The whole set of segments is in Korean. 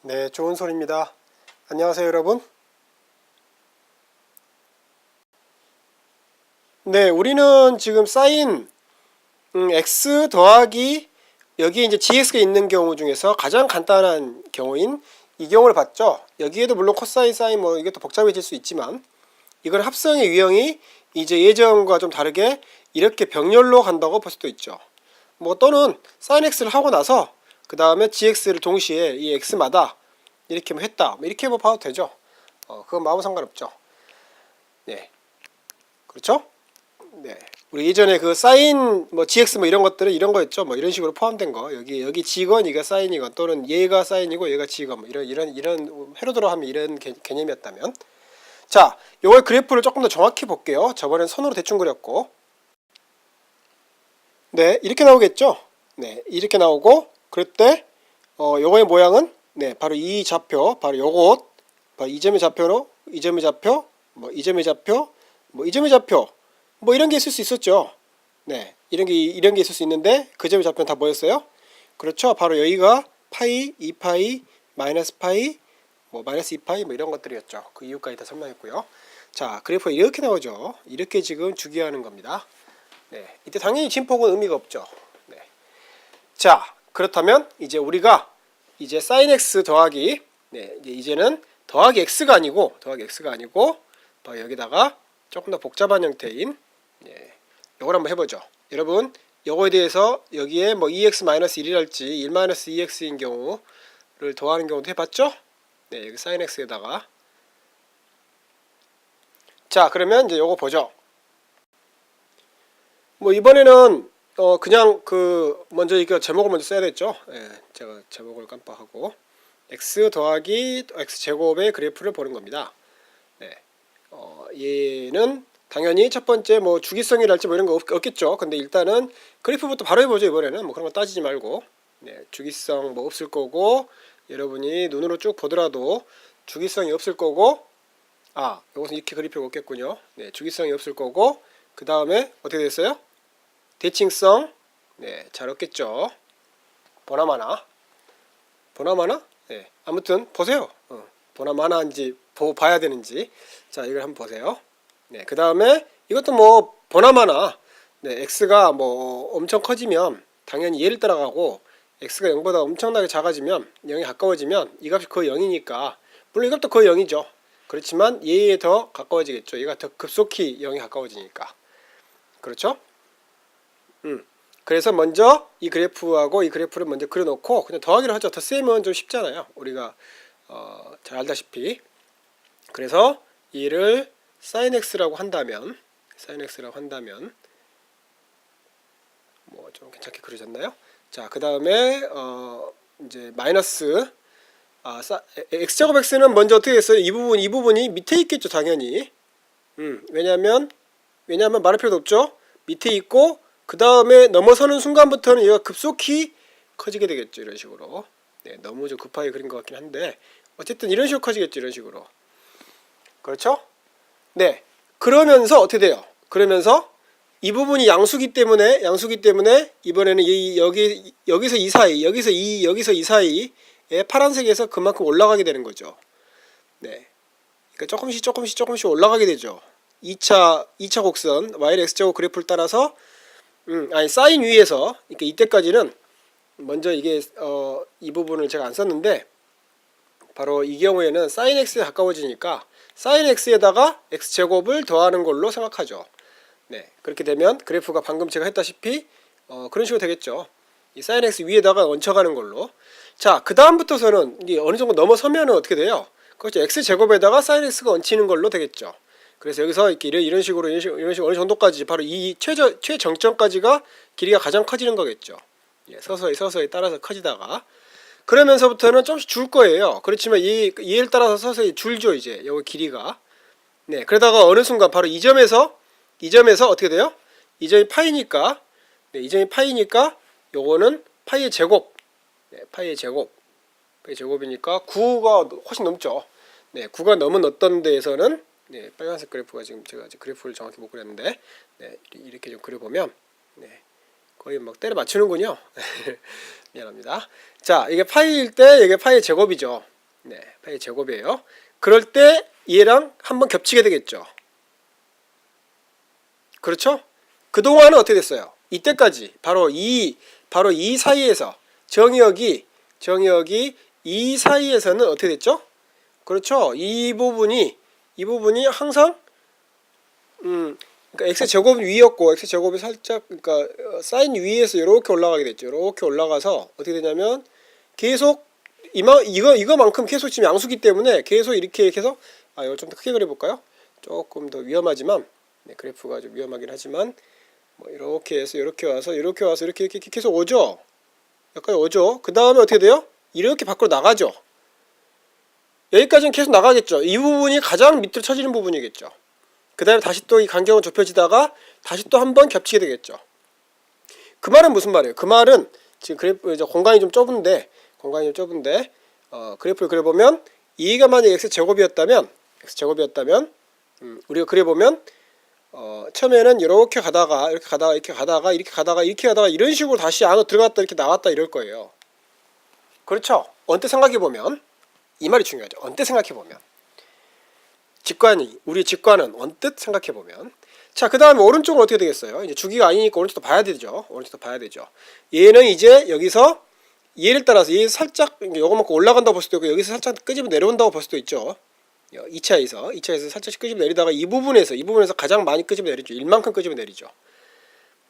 네, 좋은 소리입니다. 안녕하세요, 여러분. 네, 우리는 지금 사인 x 더하기 여기에 이제 gx가 있는 경우 중에서 가장 간단한 경우인 이 경우를 봤죠. 여기에도 물론 코사인, 사인 뭐 이게 또 복잡해질 수 있지만 이걸 합성의 유형이 이제 예전과 좀 다르게 이렇게 병렬로 간다고 볼 수도 있죠. 뭐 또는 사인 x를 하고 나서 그 다음에 gx를 동시에 이 x마다 이렇게 뭐 했다. 이렇게 뭐 봐도 되죠. 그건 아무 상관없죠. 네, 그렇죠? 네, 우리 예전에 그 사인 뭐 gx 뭐 이런 것들은 이런 거였죠. 뭐 이런 식으로 포함된 거. 여기 g건 이가 사인이건 또는 얘가 사인이고 얘가 g건 뭐 이런 회로도로 하면 이런 개념이었다면. 자, 요걸 그래프를 조금 더 정확히 볼게요. 저번엔 손으로 대충 그렸고. 네, 이렇게 나오겠죠. 네, 이렇게 나오고 그럴 때 요거의 모양은 네, 바로 이 좌표, 바로 요것, 바로 이 점의 좌표로 이 점의 좌표, 뭐 이 점의 좌표, 뭐 이 점의 좌표, 뭐 이런 게 있을 수 있었죠. 네, 이런 게 있을 수 있는데 그 점의 좌표는 다 뭐였어요? 그렇죠. 바로 여기가 파이, 2파이, 마이너스 파이, 뭐 마이너스 2파이 뭐 이런 것들이었죠. 그 이유까지 다 설명했고요. 자, 그래프가 이렇게 나오죠. 이렇게 지금 주기하는 겁니다. 네, 이때 당연히 진폭은 의미가 없죠. 네. 자, 그렇다면 이제 우리가 이제 sin x 더하기 네, 이제는 더하기 x가 아니고 여기다가 조금 더 복잡한 형태인 요걸 한번 해보죠. 여러분, 요거에 대해서 여기에 뭐 2x-1이랄지 1-2x인 경우를 더하는 경우도 해봤죠? 네, 여기 sin x에다가 자, 그러면 이제 요거 보죠. 뭐 이번에는 그냥 그 먼저 이거 제목을 먼저 써야 됐죠. 예, 제가 제목을 깜빡하고 x 더하기 x 제곱의 그래프를 보는 겁니다. 네, 얘는 당연히 첫 번째 뭐 주기성이랄지 뭐 이런 거 없겠죠. 근데 일단은 그래프부터 바로 해보죠. 이번에는 뭐 그런 거 따지지 말고 네, 주기성 뭐 없을 거고 여러분이 눈으로 쭉 보더라도 주기성이 없을 거고 이것은 이렇게 그릴 필요가 없겠군요. 네, 주기성이 없을 거고 그 다음에 어떻게 됐어요? 대칭성 네, 잘 없겠죠. 보나마나 네, 아무튼 보세요. 보나마나인지 봐야 되는지 자 이걸 한번 보세요. 네, 그 다음에 이것도 뭐 보나마나 네, x가 뭐 엄청 커지면 당연히 얘를 따라가고 x가 0보다 엄청나게 작아지면 0이 가까워지면 이 값이 거의 0이니까 물론 이것도 거의 0이죠. 그렇지만 얘에 더 가까워지겠죠. 얘가 더 급속히 0이 가까워지니까. 그렇죠? 그래서 먼저 이 그래프하고 이 그래프를 먼저 그려놓고 그냥 더하기를 하죠. 덧셈은 좀 쉽잖아요. 우리가 잘 알다시피. 그래서 얘를 sin x라고 한다면 뭐 좀 괜찮게 그려졌나요? 자, 그 다음에 이제 마이너스 x제곱 x는 먼저 어떻게 됐어요? 이 부분이 밑에 있겠죠, 당연히. 왜냐면 말할 필요도 없죠. 밑에 있고 그 다음에 넘어서는 순간부터는 얘가 급속히 커지게 되겠죠. 이런 식으로. 네, 너무 좀 급하게 그린 것 같긴 한데 어쨌든 이런 식으로 커지겠죠. 이런 식으로. 그렇죠? 네. 그러면서 어떻게 돼요? 그러면서 이 부분이 양수기 때문에 이번에는 여기서 이 사이, 여기서 이 사이에 파란색에서 그만큼 올라가게 되는 거죠. 네. 그러니까 조금씩 올라가게 되죠. 2차 곡선 y의 x제곱 그래프를 따라서 사인 위에서 그러니까 이때까지는 먼저 이게 이 부분을 제가 안 썼는데 바로 이 경우에는 sin x에 가까워지니까 sin x에다가 x제곱을 더하는 걸로 생각하죠. 네, 그렇게 되면 그래프가 방금 제가 했다시피 그런 식으로 되겠죠. 이 sin x 위에다가 얹혀가는 걸로. 자, 그 다음부터서는 이게 어느 정도 넘어서면 어떻게 돼요? 그렇죠. x제곱에다가 sin x가 얹히는 걸로 되겠죠. 그래서 여기서 이렇게 이런 식으로 어느 정도까지 바로 이 최정점까지가 길이가 가장 커지는 거겠죠. 예, 서서히 따라서 커지다가 그러면서부터는 조금씩 줄 거예요. 그렇지만 얘를 따라서 서서히 줄죠. 이제 여기 길이가. 네, 그러다가 어느 순간 바로 이 점에서 어떻게 돼요? 이 점이 파이니까 요거는 파이의 제곱. 네, 파이의 제곱이니까 9가 훨씬 넘죠. 네, 9가 넘은 어떤 데에서는 네, 빨간색 그래프가 지금 제가 그래프를 정확히 못 그렸는데 네, 이렇게 좀 그려보면 네, 거의 막 때려 맞추는군요. 미안합니다. 자, 이게 파이일 때 이게 파이의 제곱이죠. 네, 파이 제곱이에요. 그럴 때 얘랑 한번 겹치게 되겠죠. 그렇죠? 그동안은 어떻게 됐어요? 이때까지 바로 이 사이에서 정의역이 이 사이에서는 어떻게 됐죠? 그렇죠? 이 부분이 항상 그러니까 x 제곱 위였고 x 제곱이 살짝 그러니까 사인 위에서 이렇게 올라가게 됐죠. 이렇게 올라가서 어떻게 되냐면 계속 이거만큼 계속 지금 양수기 때문에 계속 이렇게 해서 이걸 좀 더 크게 그려볼까요? 조금 더 위험하지만 네, 그래프가 좀 위험하긴 하지만 뭐 이렇게 해서 이렇게 와서 이렇게 계속 오죠. 여기까지 오죠. 그 다음에 어떻게 돼요? 이렇게 밖으로 나가죠. 여기까지는 계속 나가겠죠. 이 부분이 가장 밑으로 쳐지는 부분이겠죠. 그 다음에 다시 또 이 간격은 좁혀지다가 다시 또 한 번 겹치게 되겠죠. 그 말은 무슨 말이에요? 그 말은 지금 그래프 이제 공간이 좀 좁은데 그래프를 그려보면 이가 만약 x 제곱이었다면 우리가 그려보면 처음에는 이렇게 가다가 이런 식으로 다시 안으로 들어갔다 이렇게 나왔다 이럴 거예요. 그렇죠? 언뜻 생각해보면 이 말이 중요하죠. 언뜻 생각해보면 우리의 직관은 언뜻 생각해보면 자, 그 다음에 오른쪽은 어떻게 되겠어요? 이제 주기가 아니니까 오른쪽도 봐야 되죠. 얘는 이제 여기서 얘를 따라서 얘 살짝 요거만큼 올라간다고 볼 수도 있고 여기서 살짝 끄집어 내려온다고 볼 수도 있죠. 2차에서 살짝 끄집어 내리다가 이 부분에서 가장 많이 끄집어 내리죠. 1만큼 끄집어 내리죠.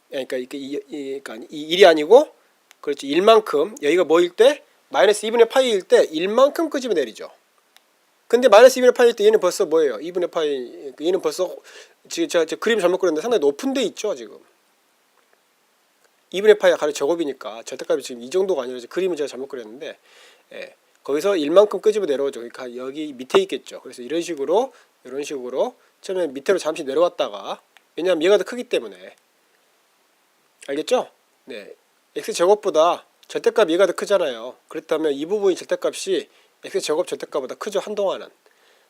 그러니까 이 1이 아니고 그렇죠. 1만큼 여기가 뭐일 때 마이너스 2분의 파이일 때 1만큼 끄집어 내리죠. 근데 마이너스 2분의 파이일 때 얘는 벌써 뭐예요? 2분의 파이 얘는 벌써 지금 제가 그림 잘못 그렸는데 상당히 높은 데 있죠 지금. 2분의 파이가 가로 제곱이니까 절대값이 지금 이 정도가 아니라 그림을 제가 잘못 그렸는데 거기서 1만큼 끄집어 내려오죠. 그러니까 여기 밑에 있겠죠. 그래서 이런 식으로 처음에 밑으로 잠시 내려왔다가 왜냐하면 얘가 더 크기 때문에 알겠죠? 네, x 제곱보다 절대값 얘가 더 크잖아요. 그렇다면 이 부분이 절대값이 x 제곱 절대값보다 크죠 한동안은.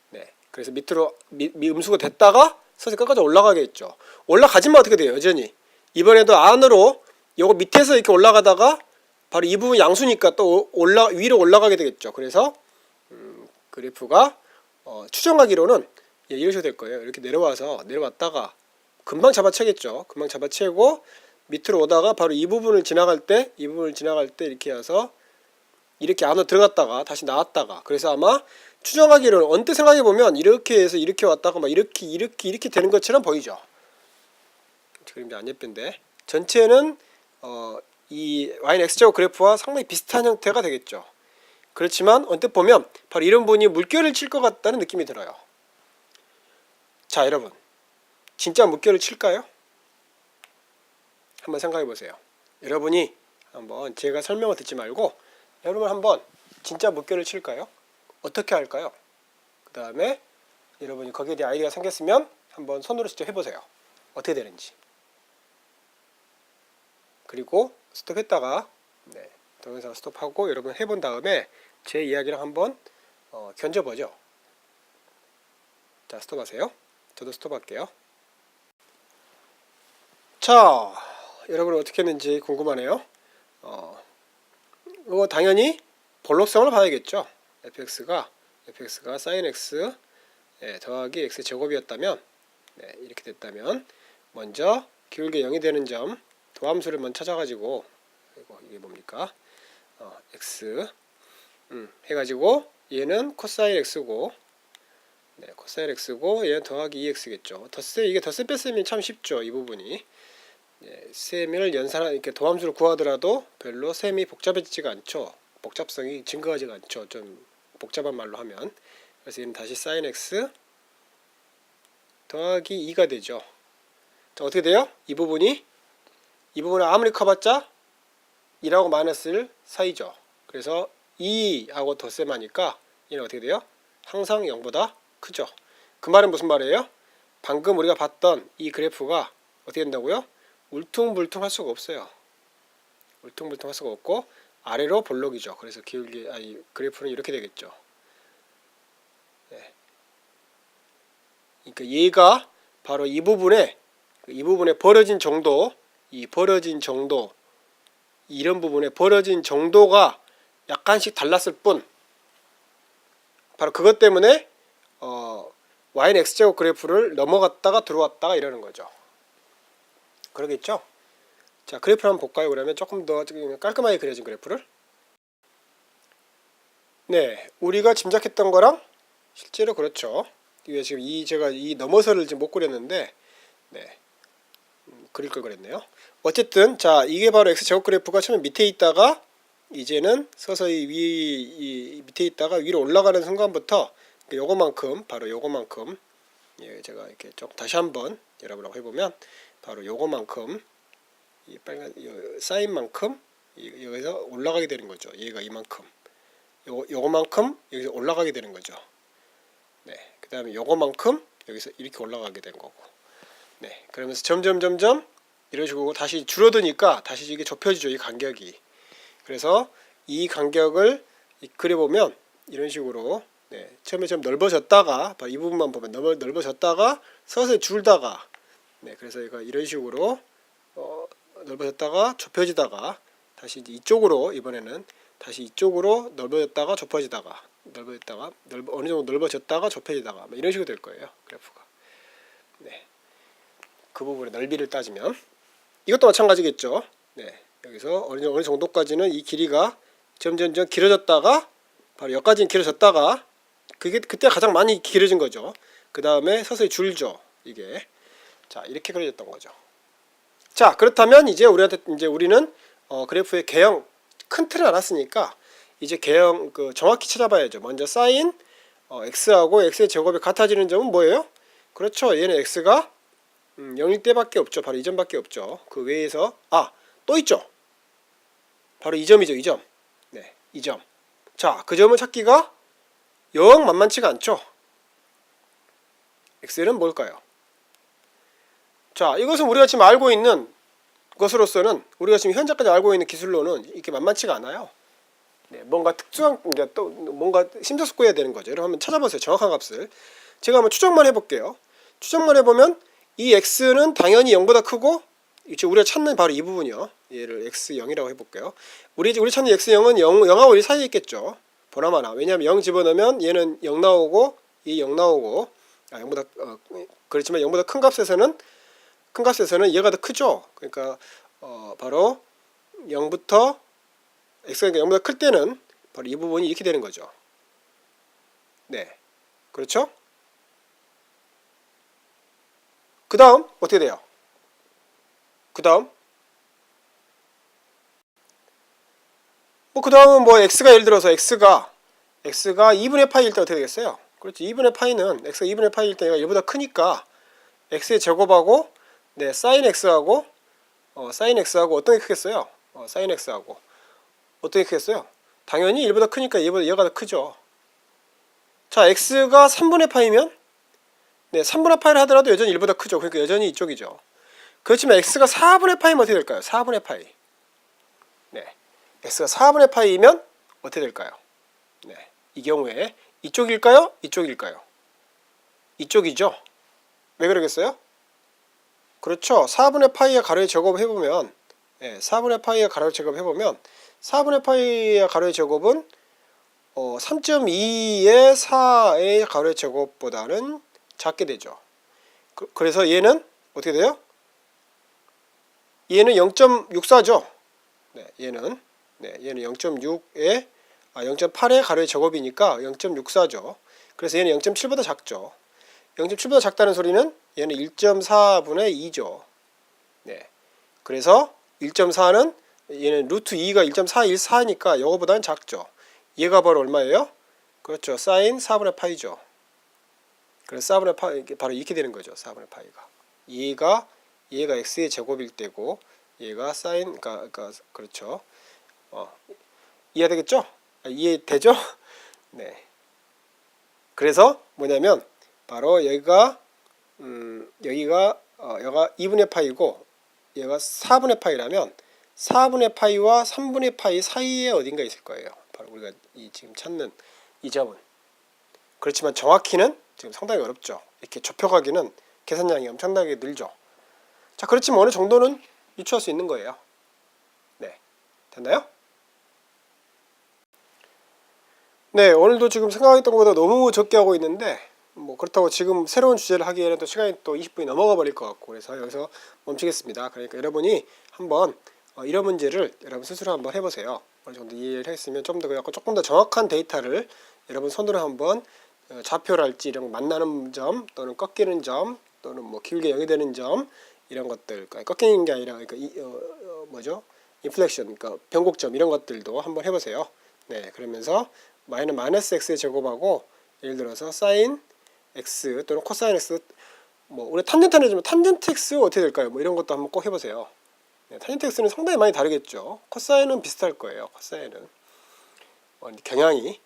네, 그래서 밑으로 음수가 됐다가 서서히 끝까지 올라가겠죠. 올라가지만 어떻게 돼요? 여전히 이번에도 안으로 요거 밑에서 이렇게 올라가다가 바로 이 부분 양수니까 또 위로 올라가게 되겠죠. 그래서 그래프가 추정하기로는 이런 식으로 될 거예요. 이렇게 내려왔다가 금방 잡아채겠죠. 금방 잡아채고 밑으로 오다가 바로 이 부분을 지나갈 때 이렇게 와서 이렇게 안으로 들어갔다가 다시 나왔다가 그래서 아마 추정하기로는 언뜻 생각해 보면 이렇게 해서 이렇게 왔다가 막 이렇게 되는 것처럼 보이죠. 그림이 안 예쁜데 전체는 이 y는 x제곱 그래프와 상당히 비슷한 형태가 되겠죠. 그렇지만 언뜻 보면 바로 이런 부분이 물결을 칠 것 같다는 느낌이 들어요. 자, 여러분 진짜 물결을 칠까요? 한번 생각해 보세요. 여러분이 한번 제가 설명을 듣지 말고 여러분 한번 진짜 물결을 칠까요? 어떻게 할까요? 그 다음에 여러분이 거기에 대한 아이디어가 생겼으면 한번 손으로 직접 해보세요. 어떻게 되는지. 그리고 스톱했다가 동영상 스톱하고 여러분 해본 다음에 제 이야기랑 한번 견뎌보죠. 자, 스톱하세요. 저도 스톱할게요. 자, 여러분 어떻게 했는지 궁금하네요. 이거 당연히 볼록성을 봐야겠죠. fx가 sin x 더하기 x 제곱이었다면 이렇게 됐다면 먼저 기울기 0이 되는 점 도함수를 먼저 찾아가지고 이게 뭡니까? x 해가지고 얘는 코사인 x고 코사인 x고 얘는 더하기 2x겠죠. 이게 덧셈 뺄셈이 참 쉽죠. 이 부분이 셈을 이렇게 도함수를 구하더라도 별로 셈이 복잡해지지가 않죠. 복잡성이 증가하지가 않죠. 좀 복잡한 말로 하면. 그래서 얘는 다시 sin x 더하기 2가 되죠. 자, 어떻게 돼요? 이 부분을 아무리 커봤자 2하고 마이너스를 사이죠. 그래서 2하고 덧셈 하니까 얘는 어떻게 돼요? 항상 0보다 크죠. 그 말은 무슨 말이에요? 방금 우리가 봤던 이 그래프가 어떻게 된다고요? 울퉁불퉁할 수가 없어요. 울퉁불퉁할 수가 없고 아래로 볼록이죠. 그래서 그래프는 이렇게 되겠죠. 그러니까 얘가 바로 이 부분에 벌어진 정도, 이런 부분에 벌어진 정도가 약간씩 달랐을 뿐 바로 그것 때문에 y는 x제곱 그래프를 넘어갔다가 들어왔다가 이러는 거죠. 그러겠죠? 자, 그래프를 한번 볼까요? 그러면 조금 더 깔끔하게 그려진 그래프를. 네, 우리가 짐작했던 거랑 실제로 그렇죠. 이게 지금 제가 이 넘어서를 지금 못 그렸는데, 네, 그릴 걸 그랬네요. 어쨌든 자, 이게 바로 x제곱 그래프가 처음에 밑에 있다가 이제는 서서히 밑에 있다가 위로 올라가는 순간부터 요거만큼, 바로 요거만큼, 예, 제가 이렇게 좀 다시 한번 여러분하고 해보면 바로 요거만큼, 이 빨간 사인만큼 여기서 올라가게 되는 거죠. 얘가 이만큼, 요거만큼 여기서 올라가게 되는 거죠. 네, 그 다음에 요거만큼 여기서 이렇게 올라가게 된 거고, 네, 그러면서 점점 이런 식으로 다시 줄어드니까 다시 이게 좁혀지죠, 이 간격이. 그래서 이 간격을 그려보면 이런 식으로, 네, 처음에 좀 넓어졌다가 이 부분만 보면 넓어졌다가 서서히 줄다가, 네, 그래서 얘가 이런 식으로 넓어졌다가 좁혀지다가 다시 이제 이쪽으로, 이번에는 다시 이쪽으로 넓어졌다가 좁혀지다가 어느 정도 넓어졌다가 좁혀지다가 이런 식으로 될 거예요, 그래프가. 네, 그 부분의 넓이를 따지면 이것도 마찬가지겠죠. 네, 여기서 어느 정도까지는 이 길이가 점점 길어졌다가 바로 여기까지는 길어졌다가 그때 가장 많이 길어진 거죠. 그 다음에 서서히 줄죠, 이게. 자, 이렇게 그려졌던 거죠. 자, 그렇다면 이제 우리는 그래프의 개형, 큰 틀은 알았으니까 이제 개형 정확히 찾아봐야죠. 먼저 사인 x하고 x의 제곱이 같아지는 점은 뭐예요? 그렇죠, 얘는 x가 0일 때밖에 없죠. 바로 이 점밖에 없죠. 그 외에서 또 있죠. 바로 이 점이죠, 이 점. 네, 이 점. 자, 그 점을 찾기가 영 만만치가 않죠. x는 뭘까요? 자, 이것은 우리가 지금 알고 있는 것으로서는, 우리가 지금 현재까지 알고 있는 기술로는 이렇게 만만치가 않아요. 네, 뭔가 특수한, 또 뭔가 심사숙고해야 되는 거죠. 여러분 한번 찾아보세요, 정확한 값을. 제가 한번 추정만 해볼게요. 추정만 해보면 이 x는 당연히 0보다 크고, 우리가 찾는 바로 이 부분이요. 얘를 x0이라고 해볼게요. 우리 찾는 x0은 0하고 1 사이에 있겠죠. 보나마나. 왜냐하면 0 집어넣으면 얘는 0 나오고 이 0 나오고, 0보다 그렇지만 0보다 큰 값에서는 얘가 더 크죠. 그러니까 바로 0부터 x가 0보다 클 때는 바로 이 부분이 이렇게 되는 거죠. 네, 그렇죠? 그 다음 어떻게 돼요? 그 다음은 x가 예를 들어서 x가 2분의 파이일 때 어떻게 되겠어요? 그렇지, 2분의 파이는 x가 2분의 파이일 때 얘가 1보다 크니까 x의 제곱하고, 네, sin x하고 어떤 게 크겠어요? sin x하고 어떤 게 크겠어요? 당연히 1보다 크니까 얘가 더 크죠. 자, x가 3분의 파이면, 네, 3분의 파이를 하더라도 여전히 1보다 크죠. 그러니까 여전히 이쪽이죠. 그렇지만 x가 4분의 파이면 어떻게 될까요? 4분의 파이. 네, x가 4분의 파이면 어떻게 될까요? 네, 이 경우에 이쪽일까요? 이쪽일까요? 이쪽이죠. 왜 그러겠어요? 그렇죠. 4분의 파이의 가로의 제곱을 해보면, 네, 4분의 파이의 가로의 제곱을 해보면 4분의 파이의 가로의 제곱은 3.2의 4의 가로의 제곱보다는 작게 되죠. 그래서 얘는 어떻게 돼요? 얘는 0.64죠. 네, 얘는 0.6의 0.8의 가로의 제곱이니까 0.64죠. 그래서 얘는 0.7보다 작죠. 0.7보다 작다는 소리는 얘는 1.4분의 2죠. 네, 그래서 1.4는 얘는 루트 2가 1.414니까 이거보다는 작죠. 얘가 바로 얼마예요? 그렇죠, 사인 4분의 파이죠. 그래서 4분의 파이, 바로 이렇게 되는 거죠. 4분의 파이가 얘가 x의 제곱일 때고 얘가 사인, 그렇죠. 이해되겠죠? 이해되죠? 네. 그래서 뭐냐면 바로 여기가 2분의 파이고 얘가 4분의 파이라면 4분의 파이와 3분의 파이 사이에 어딘가 있을 거예요. 바로 우리가 지금 찾는 이 점은. 그렇지만 정확히는 지금 상당히 어렵죠. 이렇게 좁혀가기는 계산량이 엄청나게 늘죠. 자, 그렇지만 어느 정도는 유추할 수 있는 거예요. 네, 됐나요? 네, 오늘도 지금 생각했던 것보다 너무 적게 하고 있는데 뭐 그렇다고 지금 새로운 주제를 하기에는 또 시간이 또 20분이 넘어가 버릴 것 같고 그래서 여기서 멈추겠습니다. 그러니까 여러분이 한번 이런 문제를 여러분 스스로 한번 해보세요. 어느 정도 이해를 했으면 좀 더 조금 더 정확한 데이터를 여러분 손으로 한번 좌표랄지 이런 만나는 점 또는 꺾이는 점 또는 뭐 길게 연결되는 점 이런 것들 그러니까 꺾이는 게 아니라 그러니까 뭐죠? 인플렉션 그러니까 변곡점 이런 것들도 한번 해보세요. 네, 그러면서 마이너스 x의 제곱하고 예를 들어서 사인 x 또는 코사인 x 뭐 우리 탄젠트 내주면 탄젠트 x 어떻게 될까요? 뭐 이런 것도 한번 꼭 해보세요. 네, 탄젠트 x는 상당히 많이 다르겠죠. 코사인은 비슷할 거예요. 코사인은 경향이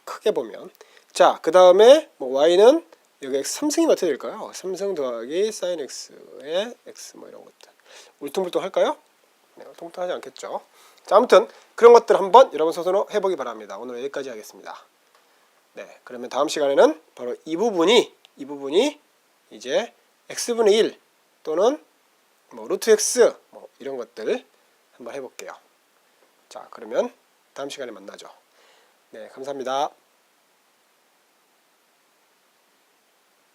크게 보면 자 그 다음에 뭐 y는 여기 x 3승이면 어떻게 될까요? 3승 더하기 사인 x의 x 뭐 이런 것들 울퉁불퉁 할까요? 네, 울퉁불퉁하지 않겠죠. 자 아무튼 그런 것들 한번 여러분 스스로 해보기 바랍니다. 오늘 여기까지 하겠습니다. 네, 그러면 다음 시간에는 바로 이 부분이 이제 x분의 1 또는 뭐 루트 x 뭐 이런 것들 한번 해볼게요. 자, 그러면 다음 시간에 만나죠. 네, 감사합니다.